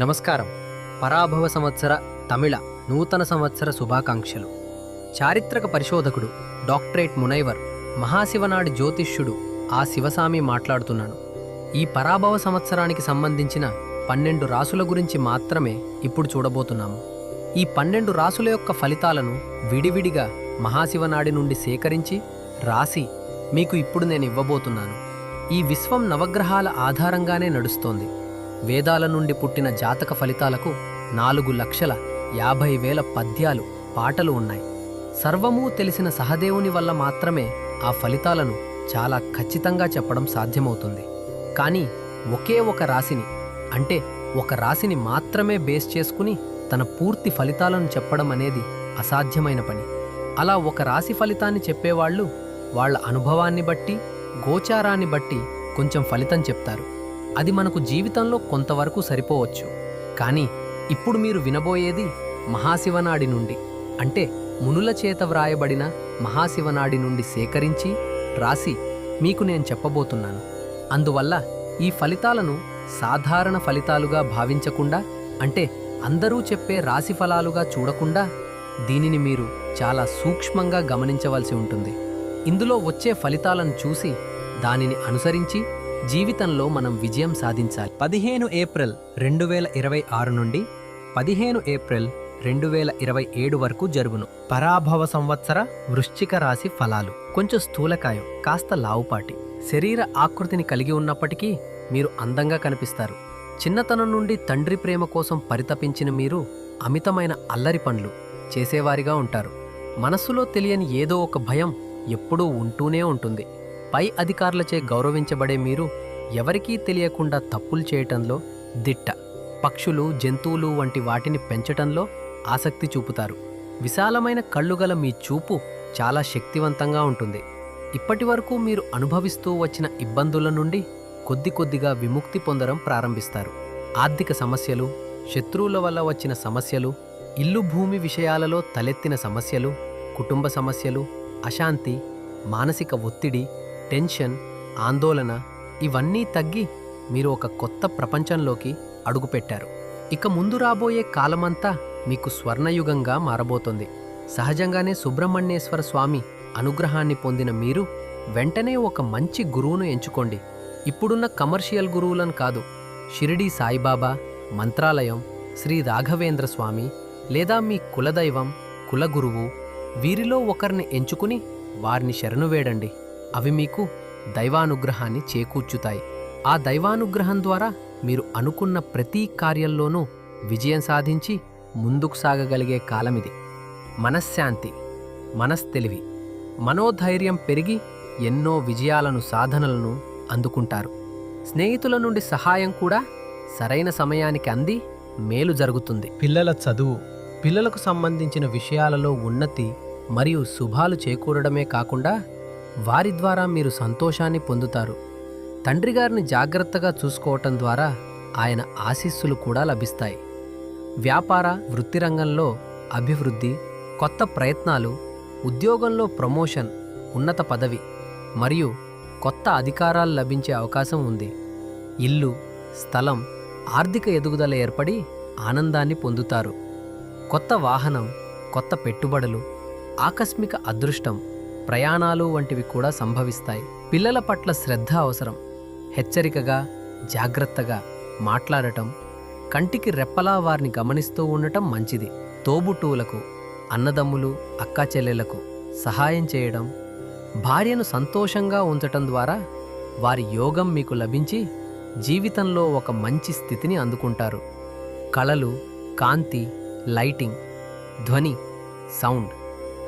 నమస్కారం. పరాభవ సంవత్సర తమిళ నూతన సంవత్సర శుభాకాంక్షలు. చారిత్రక పరిశోధకుడు డాక్టరేట్ మునైవర్ మహాశివనాడి జ్యోతిష్యుడు ఆ శివసామి మాట్లాడుతున్నాను. ఈ పరాభవ సంవత్సరానికి సంబంధించిన 12 రాసుల గురించి మాత్రమే ఇప్పుడు చూడబోతున్నాము. ఈ 12 రాసుల యొక్క ఫలితాలను విడివిడిగా మహాశివనాడి నుండి సేకరించి రాసి మీకు ఇప్పుడు నేను ఇవ్వబోతున్నాను. ఈ విశ్వం నవగ్రహాల ఆధారంగానే నడుస్తోంది. వేదాల నుండి పుట్టిన జాతక ఫలితాలకు 4,50,000 పద్యాలు, పాటలు ఉన్నాయి. సర్వమూ తెలిసిన సహదేవుని వల్ల మాత్రమే ఆ ఫలితాలను చాలా ఖచ్చితంగా చెప్పడం సాధ్యమవుతుంది. కానీ ఒకే ఒక రాశిని, అంటే ఒక రాశిని మాత్రమే బేస్ చేసుకుని తన పూర్తి ఫలితాలను చెప్పడం అనేది అసాధ్యమైన పని. అలా ఒక రాశి ఫలితాన్ని చెప్పేవాళ్ళు వాళ్ళ అనుభవాన్ని బట్టి, గోచారాన్ని బట్టి కొంచెం ఫలితం చెప్తారు. అది మనకు జీవితంలో కొంతవరకు సరిపోవచ్చు. కానీ ఇప్పుడు మీరు వినబోయేది మహాశివనాడి నుండి, అంటే మునుల చేత వ్రాయబడిన మహాశివనాడి నుండి సేకరించి రాసి మీకు నేను చెప్పబోతున్నాను. అందువల్ల ఈ ఫలితాలను సాధారణ ఫలితాలుగా భావించకుండా, అంటే అందరూ చెప్పే రాశి ఫలాలుగా చూడకుండా దీనిని మీరు చాలా సూక్ష్మంగా గమనించవలసి ఉంటుంది. ఇందులో వచ్చే ఫలితాలను చూసి దానిని అనుసరించి జీవితంలో మనం విజయం సాధించాలి. 15 ఏప్రిల్ 2026 నుండి 15 ఏప్రిల్ 2027 వరకు జరుగును పరాభవ సంవత్సర వృశ్చిక రాశి ఫలాలు. కొంచెం స్థూలకాయం, కాస్త లావుపాటి శరీర ఆకృతిని కలిగి ఉన్నప్పటికీ మీరు అందంగా కనిపిస్తారు. చిన్నతనం నుండి తండ్రి ప్రేమ కోసం పరితపించిన మీరు అమితమైన అల్లరి పనులు చేసేవారిగా ఉంటారు. మనస్సులో తెలియని ఏదో ఒక భయం ఎప్పుడూ ఉంటూనే ఉంటుంది. పై అధికారులచే గౌరవించబడే మీరు ఎవరికీ తెలియకుండా తప్పులు చేయటంలో దిట్ట. పక్షులు, జంతువులు వంటి వాటిని పెంచటంలో ఆసక్తి చూపుతారు. విశాలమైన కళ్ళుగల మీ చూపు చాలా శక్తివంతంగా ఉంటుంది. ఇప్పటి వరకు మీరు అనుభవిస్తూ వచ్చిన ఇబ్బందుల నుండి కొద్ది కొద్దిగా విముక్తి పొందడం ప్రారంభిస్తారు. ఆర్థిక సమస్యలు, శత్రువుల వల్ల వచ్చిన సమస్యలు, ఇల్లు భూమి విషయాలలో తలెత్తిన సమస్యలు, కుటుంబ సమస్యలు, అశాంతి, మానసిక ఒత్తిడి, టెన్షన్, ఆందోళన ఇవన్నీ తగ్గి మీరు ఒక కొత్త ప్రపంచంలోకి అడుగుపెట్టారు. ఇక ముందు రాబోయే కాలమంతా మీకు స్వర్ణయుగంగా మారబోతోంది. సహజంగానే సుబ్రహ్మణ్యేశ్వర స్వామి అనుగ్రహాన్ని పొందిన మీరు వెంటనే ఒక మంచి గురువును ఎంచుకోండి. ఇప్పుడున్న కమర్షియల్ గురువులను కాదు, షిరిడీ సాయిబాబా, మంత్రాలయం, శ్రీ రాఘవేంద్ర స్వామి లేదా మీ కులదైవం, కులగురువు వీరిలో ఒకరిని ఎంచుకుని వారిని శరణు వేడండి. అవి మీకు దైవానుగ్రహాన్ని చేకూర్చుతాయి. ఆ దైవానుగ్రహం ద్వారా మీరు అనుకున్న ప్రతి కార్యంలోనూ విజయం సాధించి ముందుకు సాగగలిగే కాలమిది. మనశ్శాంతి, మనస్తెలివి, మనోధైర్యం పెరిగి ఎన్నో విజయాలను, సాధనలను అందుకుంటారు. స్నేహితుల నుండి సహాయం కూడా సరైన సమయానికి అంది మేలు జరుగుతుంది. పిల్లల చదువు, పిల్లలకు సంబంధించిన విషయాలలో ఉన్నతి మరియు శుభాలు చేకూరడమే కాకుండా వారి ద్వారా మీరు సంతోషాన్ని పొందుతారు. తండ్రి గారిని జాగ్రత్తగా చూసుకోవటం ద్వారా ఆయన ఆశీస్సులు కూడా లభిస్తాయి. వ్యాపార, వృత్తి రంగంలో అభివృద్ధి, కొత్త ప్రయత్నాలు, ఉద్యోగంలో ప్రమోషన్, ఉన్నత పదవి మరియు కొత్త అధికారాలు లభించే అవకాశం ఉంది. ఇల్లు, స్థలం, ఆర్థిక ఎదుగుదల ఏర్పడి ఆనందాన్ని పొందుతారు. కొత్త వాహనం, కొత్త పెట్టుబడులు, ఆకస్మిక అదృష్టం, ప్రయాణాలు వంటివి కూడా సంభవిస్తాయి. పిల్లల పట్ల శ్రద్ధ అవసరం. హెచ్చరికగా, జాగ్రత్తగా మాట్లాడటం, కంటికి రెప్పలా వారిని గమనిస్తూ ఉండటం మంచిది. తోబుట్టువులకు, అన్నదమ్ములు, అక్కాచెల్లెలకు సహాయం చేయడం, భార్యను సంతోషంగా ఉంచటం ద్వారా వారి యోగం మీకు లభించి జీవితంలో ఒక మంచి స్థితిని అందుకుంటారు. కళలు, కాంతి, లైటింగ్, ధ్వని, సౌండ్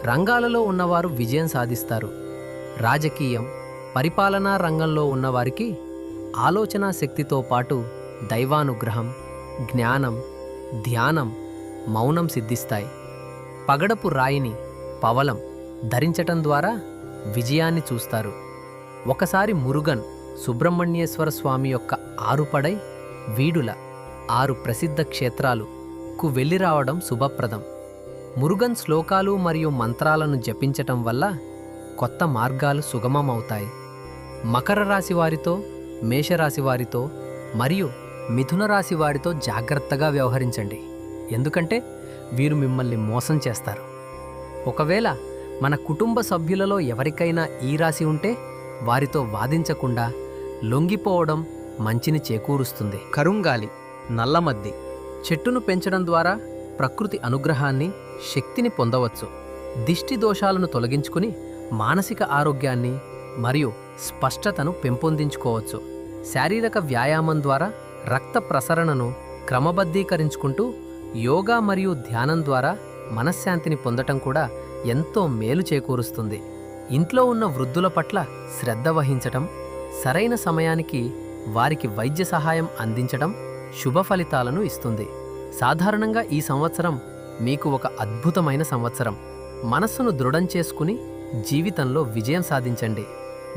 రంగాలలో ఉన్నవారు విజయం సాధిస్తారు. రాజకీయం, పరిపాలనా రంగంలో ఉన్నవారికి ఆలోచనా శక్తితో పాటు దైవానుగ్రహం, జ్ఞానం, ధ్యానం, మౌనం సిద్ధిస్తాయి. పగడపు రాయిని, పవలం ధరించటం ద్వారా విజయాన్ని చూస్తారు. ఒకసారి మురుగన్ సుబ్రహ్మణ్యేశ్వర స్వామి యొక్క 6 పడై వీడుల 6 ప్రసిద్ధ క్షేత్రాలకు వెళ్ళి రావడం శుభప్రదం. మురుగన్ శ్లోకాలు మరియు మంత్రాలను జపించటం వల్ల కొత్త మార్గాలు సుగమమవుతాయి. మకర రాశి వారితో, మేషరాశి వారితో మరియు మిథున రాశి వారితో జాగ్రత్తగా వ్యవహరించండి. ఎందుకంటే వీరు మిమ్మల్ని మోసం చేస్తారు. ఒకవేళ మన కుటుంబ సభ్యులలో ఎవరికైనా ఈ రాశి ఉంటే వారితో వాదించకుండా లొంగిపోవడం మంచిని చేకూరుస్తుంది. కరుంగాలి, నల్లమద్ది చెట్టును పెంచడం ద్వారా ప్రకృతి అనుగ్రహాన్ని, శక్తిని పొందవచ్చు. దిష్టి దోషాలను తొలగించుకుని మానసిక ఆరోగ్యాన్ని మరియు స్పష్టతను పెంపొందించుకోవచ్చు. శారీరక వ్యాయామం ద్వారా రక్త ప్రసరణను క్రమబద్ధీకరించుకుంటూ యోగా మరియు ధ్యానం ద్వారా మనశ్శాంతిని పొందటం కూడా ఎంతో మేలు చేకూరుస్తుంది. ఇంట్లో ఉన్న వృద్ధుల పట్ల శ్రద్ధ వహించటం, సరైన సమయానికి వారికి వైద్య సహాయం అందించడం శుభ ఫలితాలను ఇస్తుంది. సాధారణంగా ఈ సంవత్సరం మీకు ఒక అద్భుతమైన సంవత్సరం. మనస్సును దృఢం చేసుకుని జీవితంలో విజయం సాధించండి.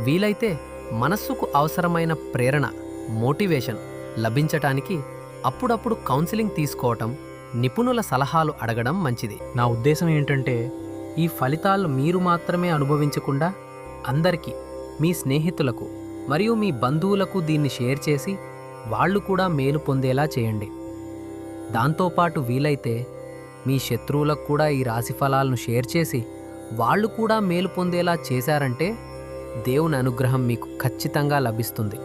వీలైతే మనస్సుకు అవసరమైన ప్రేరణ, మోటివేషన్ లభించటానికి అప్పుడప్పుడు కౌన్సిలింగ్ తీసుకోవటం, నిపుణుల సలహాలు అడగడం మంచిది. నా ఉద్దేశం ఏంటంటే, ఈ ఫలితాలు మీరు మాత్రమే అనుభవించకుండా అందరికీ, మీ స్నేహితులకు మరియు మీ బంధువులకు దీన్ని షేర్ చేసి వాళ్ళు కూడా మేలు పొందేలా చేయండి. దాంతోపాటు వీలైతే మీ శత్రువులకు కూడా ఈ రాశి ఫలాలను షేర్ చేసి వాళ్ళు కూడా మేలు పొందేలా చేశారంటే దేవుని అనుగ్రహం మీకు ఖచ్చితంగా లభిస్తుంది.